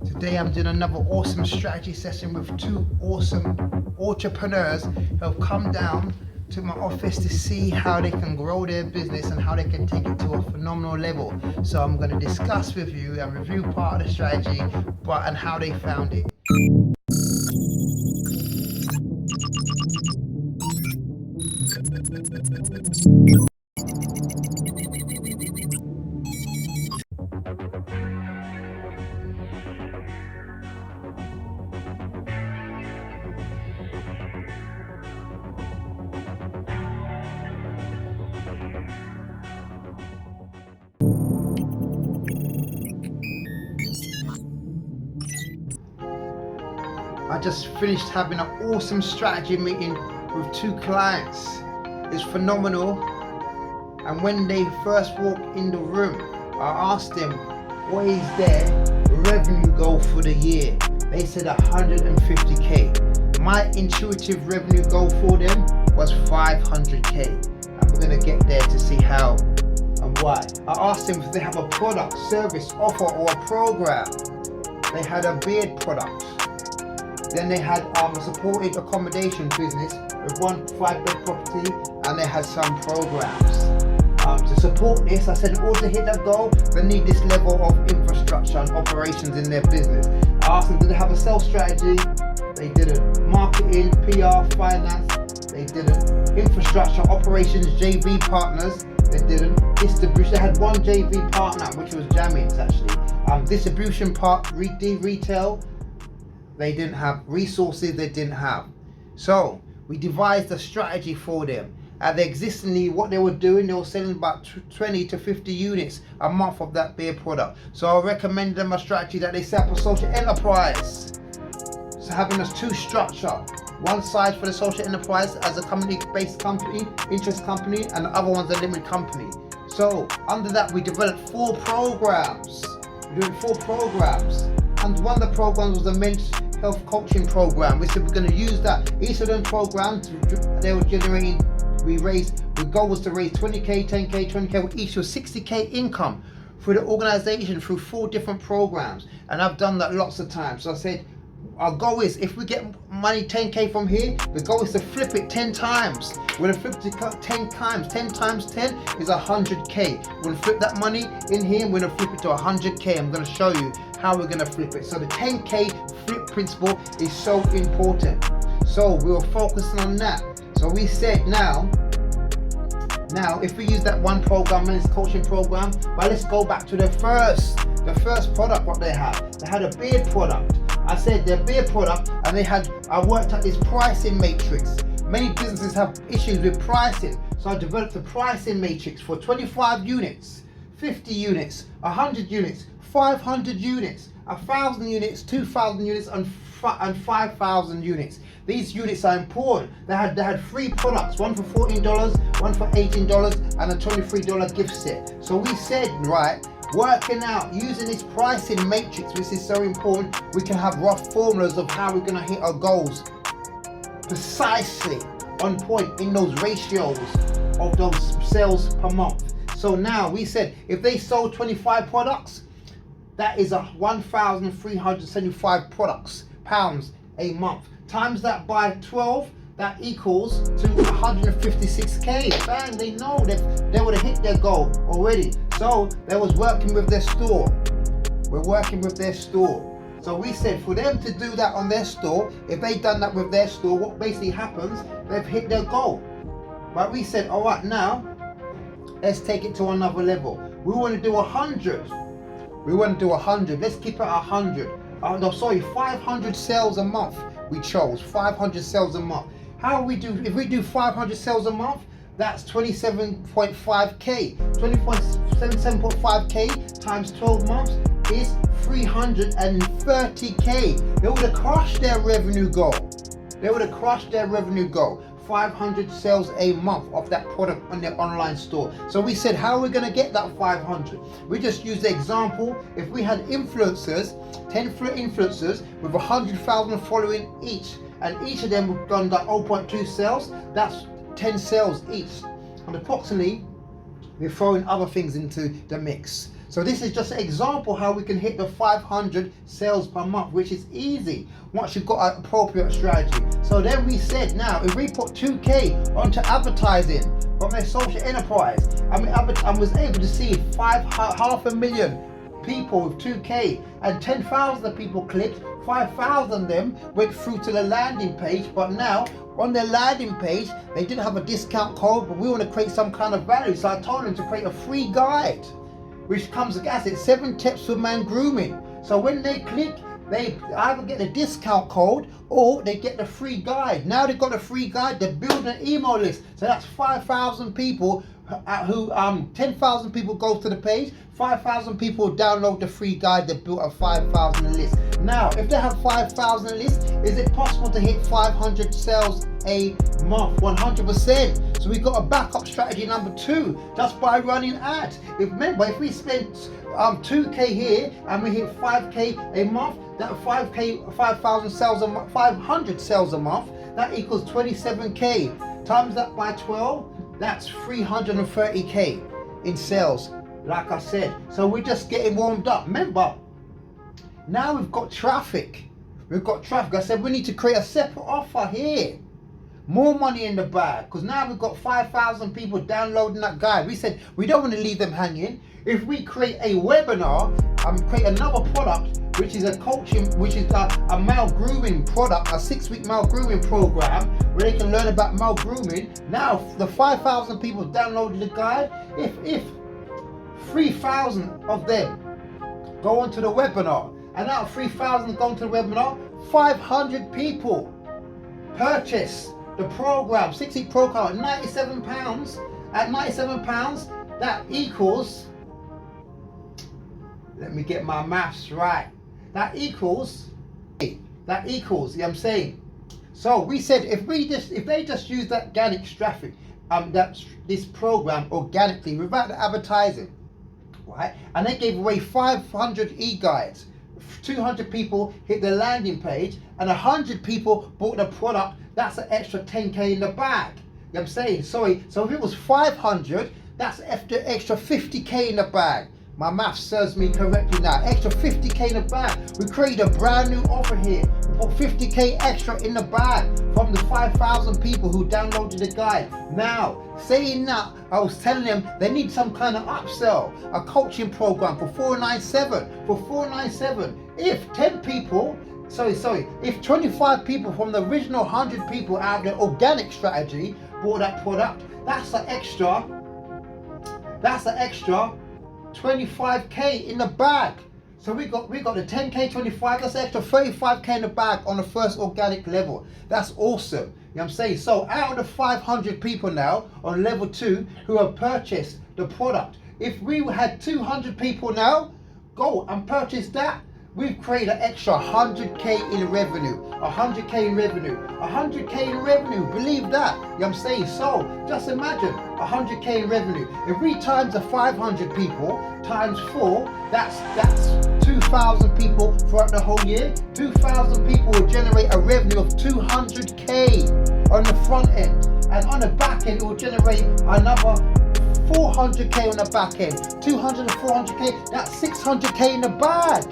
Today I'm doing another awesome strategy session with two awesome entrepreneurs who have come down to my office to see how they can grow their business and how they can take it to a phenomenal level. So I'm going to discuss with you and review part of the strategy and how they found it. I just finished having an awesome strategy meeting with two clients. It's phenomenal. And when they first walked in the room, I asked them, what is their revenue goal for the year? They said 150k. My intuitive revenue goal for them was 500k. And we're going to get there to see how and why. I asked them if they have a product, service, offer, or a program. They had a beard product. Then they had a supported accommodation business with 1 5-bed property, and they had some programs. To support this, I said in order to hit that goal, they need this level of infrastructure and operations in their business. I asked them, did they have a sales strategy? They didn't. Marketing, PR, finance, they didn't. Infrastructure, operations, JV partners, they didn't. Distribution, they had one JV partner, which was Jamins actually. Distribution part, retail, they didn't have. Resources, they didn't have. So we devised a strategy for them. At the existingly, what they were doing, they were selling about 20 to 50 units a month of that beer product. So I recommend them a strategy that they set up a social enterprise. So having a two structure, one side for the social enterprise as a company-based company, interest company, and the other one's a limited company. So under that, we developed 4 programs. We're doing 4 programs, and one of the programs was the men's health coaching program. We said we're going to use that. Each of them programs, they were generating. The goal was to raise 20k, 10k, 20k, each was 60k income through the organization through 4 different programs. And I've done that lots of times. So I said, our goal is if we get money 10k from here, the goal is to flip it 10 times. We're gonna flip it 10 times. 10 times 10 is 100k. We're gonna flip that money in here, we're gonna flip it to 100k. I'm gonna show you how we're gonna flip it. So the 10k flip principle is so important. So we were focusing on that. So we said now if we use that one program, men's coaching program, but let's go back to the first product what they had. They had a beard product. I said their beard product, and I worked out this pricing matrix. Many businesses have issues with pricing. So I developed a pricing matrix for 25 units, 50 units, 100 units, 500 units, 1,000 units, 2,000 units, and 5,000 units. These units are important. They had 3 products, one for $14, one for $18, and a $23 gift set. So we said, right, working out using this pricing matrix, which is so important, we can have rough formulas of how we're going to hit our goals precisely on point in those ratios of those sales per month. So now we said if they sold 25 products, that is 1,375 pounds a month. Times that by 12, that equals to 156k. Bang, they know that they would have hit their goal already. So they was working with their store. We're working with their store. So we said for them to do that on their store, if they done that with their store, what basically happens, they've hit their goal. But we said, all right, now let's take it to another level. We want to do 100. We want to do 100. Let's keep it at 100. 500 sales a month. We chose 500 sales a month. How we do? If we do 500 sales a month, that's 27.5k. 27.5k times 12 months is 330k. They would have crushed their revenue goal. 500 sales a month of that product on their online store. So we said, how are we going to get that 500? We just used the example. If we had influencers, 10 influencers with 100,000 following each, and each of them have done that 0.2 sales, that's 10 sales each. And approximately, we're throwing other things into the mix. So this is just an example how we can hit the 500 sales per month, which is easy once you've got an appropriate strategy. So then we said, now if we put 2K onto advertising from a social enterprise, I was able to see half a million people with 2K, and 10,000 people clicked, 5,000 of them went through to the landing page. But now on their landing page they didn't have a discount code, but we want to create some kind of value. So I told them to create a free guide which comes as it 7 tips for man grooming. So when they click, they either get the discount code or they get the free guide. Now they've got a free guide, they're building an email list. So that's 5,000 people who 10,000 people go to the page, 5,000 people download the free guide. They built a 5,000 list. Now if they have 5,000 lists, is it possible to hit 500 sales a month? 100%. So we got a backup strategy number 2, just by running ads. Remember, if we spent 2K here and we hit 5K a month, that 5,000 sales a month, 500 sales a month, that equals 27K. Times that by 12, that's 330K in sales, like I said. So we're just getting warmed up. Remember, now we've got traffic. I said we need to create a separate offer here. More money in the bag, because now we've got 5,000 people downloading that guide. We said we don't want to leave them hanging. If we create a webinar and create another product, which is a coaching, which is a male grooming product, a 6-week male grooming program where they can learn about male grooming. Now the 5,000 people downloaded the guide. If 3,000 of them go onto the webinar, and out of 3,000 go onto the webinar, 500 people purchase the program, 6-week program at £97. At £97, that equals, let me get my maths right. That equals, you know what I'm saying? So we said if they just use that organic traffic, this program organically without the advertising, right? And they gave away 500 e-guides. 200 people hit the landing page and 100 people bought the product. That's an extra 10K in the bag. You know what I'm saying? Sorry, so if it was 500, that's extra 50K in the bag. My math serves me correctly now. Extra 50K in the bag. We created a brand new offer here. We put 50K extra in the bag from the 5,000 people who downloaded the guide. Now, saying that, I was telling them they need some kind of upsell, a coaching program for $497. For $497, if 10 people, if 25 people from the original 100 people out of the organic strategy bought that product, that's an extra 25K in the bag. So we got the 10K, 25, that's extra 35K in the bag on the first organic level. That's awesome. You know what I'm saying? So out of the 500 people now on level 2 who have purchased the product, if we had 200 people now go and purchase that, we've created an extra 100K in revenue, 100K in revenue, 100K in revenue, believe that, you know what I'm saying? So just imagine 100K in revenue. If we times the 500 people times 4, that's 2,000 people throughout the whole year. 2,000 people will generate a revenue of 200K on the front end, and on the back end it will generate another 400K on the back end. 200 to 400K, that's 600K in the bag.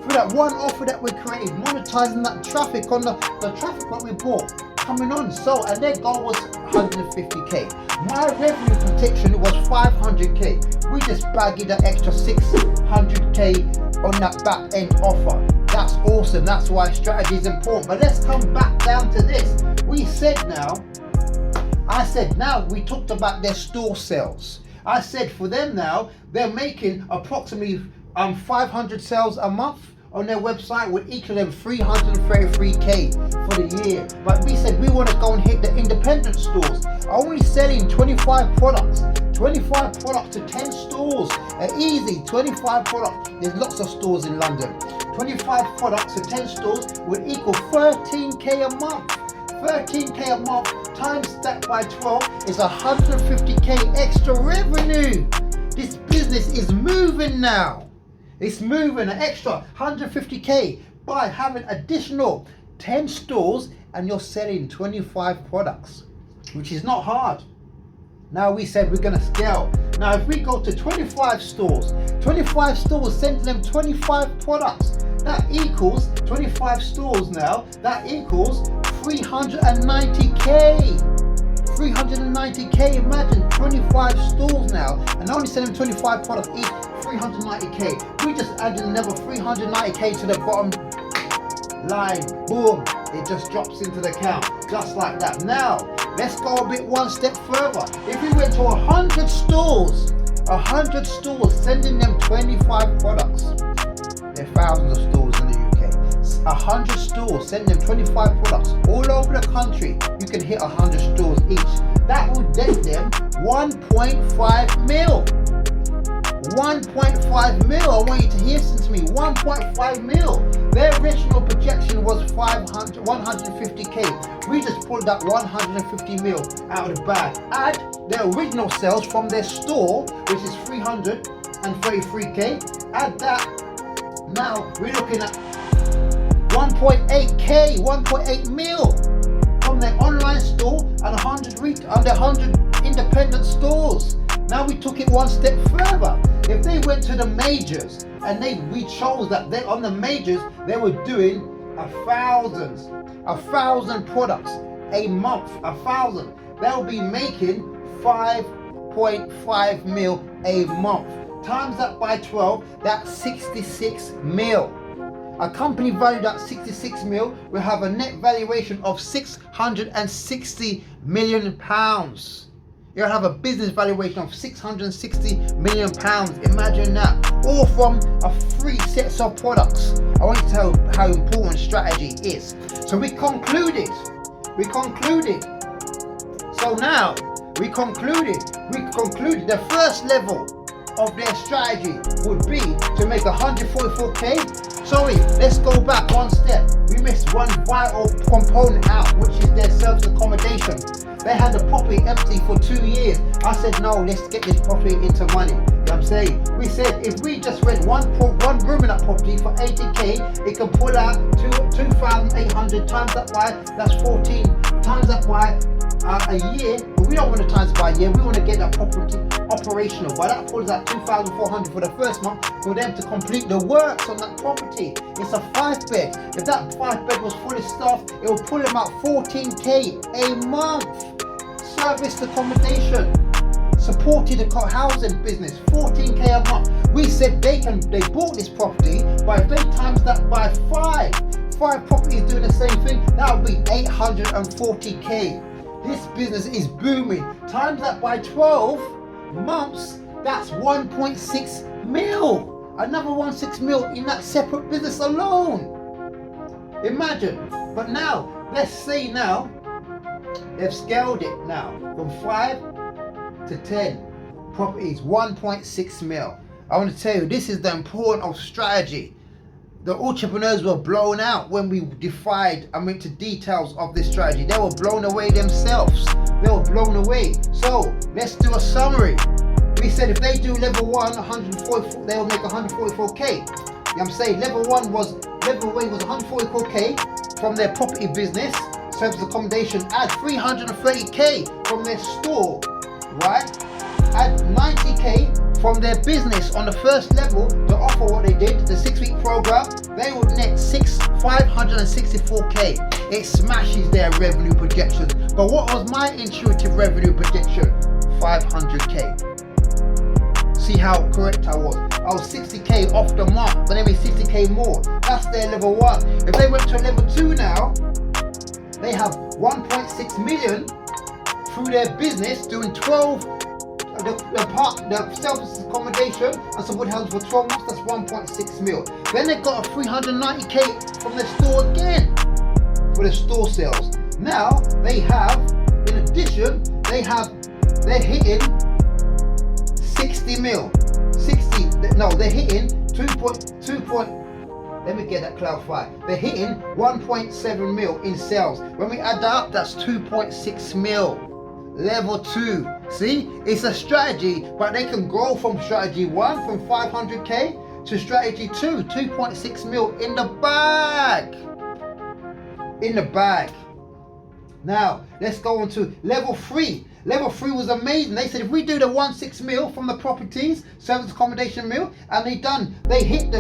For that one offer that we created, monetizing that traffic on the traffic that we bought coming on. So, and their goal was 150K. My revenue protection was 500K. We just bagged that extra 600K on that back end offer. That's awesome. That's why strategy is important. But let's come back down to this. We talked about their store sales. I said for them now, they're making approximately 500 sales a month on their website would equal them 333K for the year. But we said we want to go and hit the independent stores, only selling 25 products. 25 products to 10 stores, easy. 25 products, there's lots of stores in London. 25 products to 10 stores would equal 13K a month. 13K a month times that by 12 is 150K extra revenue. This business is moving now. It's moving an extra 150K by having additional 10 stores and you're selling 25 products, which is not hard. Now we said we're going to scale. Now if we go to 25 stores, sending them 25 products, that equals 25 stores now, that equals 390k. 390k, imagine 25 stores now, and only sending 25 products each, 390k. We just added another 390k to the bottom line. Boom, it just drops into the account, just like that. Now, let's go a bit one step further. If we went to 100 stores, sending them 25 products, there are thousands of stores in the UK. 100 stores, send them 25 products all over the country. You can hit 100 stores each. That will get them 1.5 mil. 1.5 mil. I want you to listen to me. 1.5 mil. Their original projection was 150k. We just pulled that 150 mil out of the bag. Add their original sales from their store, which is 333k. Add that. Now we're looking at 1.8k, 1.8 mil from their online store and 100 independent stores. Now we took it one step further. If they went to the majors and we chose that they on the majors they were doing 1,000 products a month, 1,000. They'll be making 5.5 mil a month. Times that by 12, that's 66 mil. A company valued at 66 mil will have a net valuation of 660 million pounds. You'll have a business valuation of 660 million pounds. Imagine that. All from a free sets of products. I want to tell you how important strategy is. So we concluded. So now we concluded the first level of their strategy would be to make 144k. Sorry, let's go back one step. We missed one vital component out, which is their service accommodation. They had the property empty for 2 years. I said, no, let's get this property into money. You know what I'm saying? We said if we just rent one room in that property for 80k, it can pull out 2,800 times that by, that's 14 times that by a year. But we don't want to times by a year. We want to get that property operational. But that pulls out 2,400 for the first month for them to complete the works on that property. It's a 5-bed. If that 5-bed was fully staffed, it will pull them out 14k a month. Serviced accommodation, supported the housing business, 14k a month. We said they bought this property, but if they times that by 5 properties doing the same thing, that would be 840k. This business is booming. Times that by 12 months, that's 1.6 mil. Another 1.6 mil in that separate business alone. Imagine. But now, let's say now, they've scaled it now from 5 to 10 properties, 1.6 mil. I want to tell you, this is the importance of strategy. The entrepreneurs were blown out when we defied and went to details of this strategy. They were blown away themselves. They were blown away. So let's do a summary. We said if they do level 1, 144, they will make 144k. You know what I'm saying? Level 1 was 144k from their property business. Service accommodation, add 330k from their store, right? Add 90k from their business on the first level to offer what they did, the 6-week program. They would net 564k. It smashes their revenue projections. But what was my intuitive revenue projection? 500k. See how correct I was. I was 60k off the mark, but they made 60k more. That's their level 1. If they went to level 2 now, they have 1.6 million through their business doing 12 the service accommodation and support housing for 12 months. That's 1.6 mil. Then they got a 390k from their store again for the store sales. Now they have, in addition, they're hitting 60 mil. They're hitting 2. Let me get that clarified. They're hitting 1.7 mil in sales. When we add that up, that's 2.6 mil. Level 2. See, it's a strategy, but they can grow from strategy 1 from 500k to strategy 2, 2.6 mil in the bag. Now, let's go on to level 3. Level 3 was amazing. They said if we do the 1.6 mil from the properties, service accommodation mil, and they hit the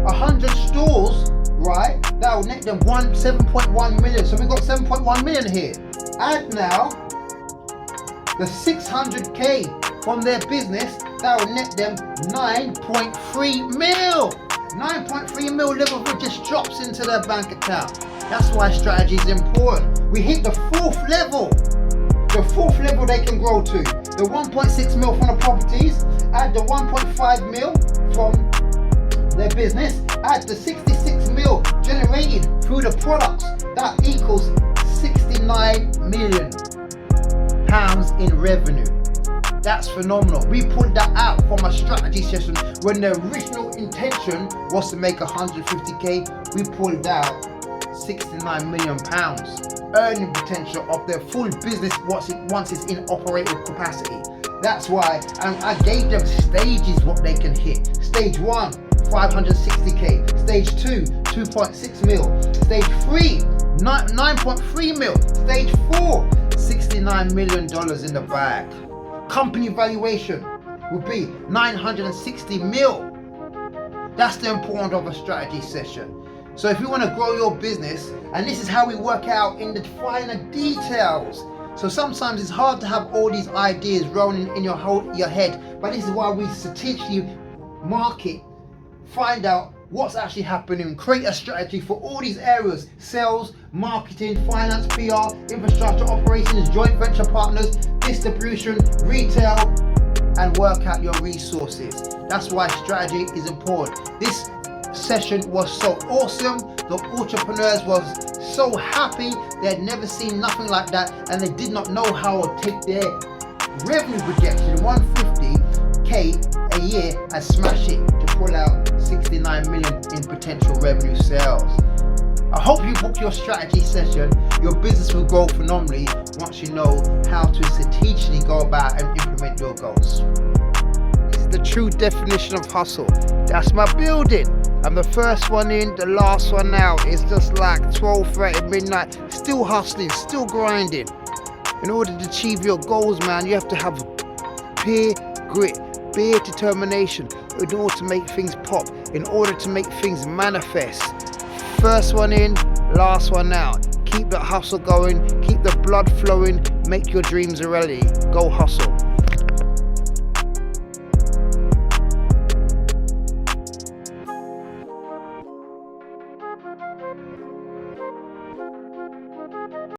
100 stores, right? That will net them 7.1 million. So we got 7.1 million here. Add now the 600k from their business, that will net them 9.3 mil. 9.3 mil level 3 just drops into their bank account. That's why strategy is important. We hit the 4th level. The 4th level they can grow to. The 1.6 mil from the properties, add the 1.5 mil from their business, add the 66 mil generated through the products. That equals 69 million pounds in revenue. That's phenomenal. We pulled that out from a strategy session when the original intention was to make 150k. We pulled out 69 million pounds earning potential of their full business once it's in operative capacity. That's why, and I gave them stages what they can hit. Stage 1, 560k. Stage 2, 2.6 mil. Stage 3, 9.3 mil. Stage 4, $69 million in the bag. Company valuation will be 960 mil. That's the importance of a strategy session. So if you want to grow your business, and this is how we work out in the finer details. So sometimes it's hard to have all these ideas rolling in your head, but this is why we strategically market, find out what's actually happening, create a strategy for all these areas: sales, marketing, finance, PR, infrastructure, operations, joint venture partners, distribution, retail, and work out your resources. That's why strategy is important. This session was so awesome. The entrepreneurs was so happy. They had never seen nothing like that, and they did not know how to take their revenue projection 150k a year and smash it to pull out 69 million in potential revenue sales. I hope you book your strategy session. Your business will grow phenomenally once you know how to strategically go about and implement your goals. This is the true definition of hustle. That's my building. I'm the first one in, the last one out. It's just like 12:30 midnight, still hustling, still grinding. In order to achieve your goals, man, you have to have pure grit, pure determination in order to make things pop, in order to make things manifest. First one in, last one out. Keep the hustle going, keep the blood flowing, make your dreams a reality. Go hustle.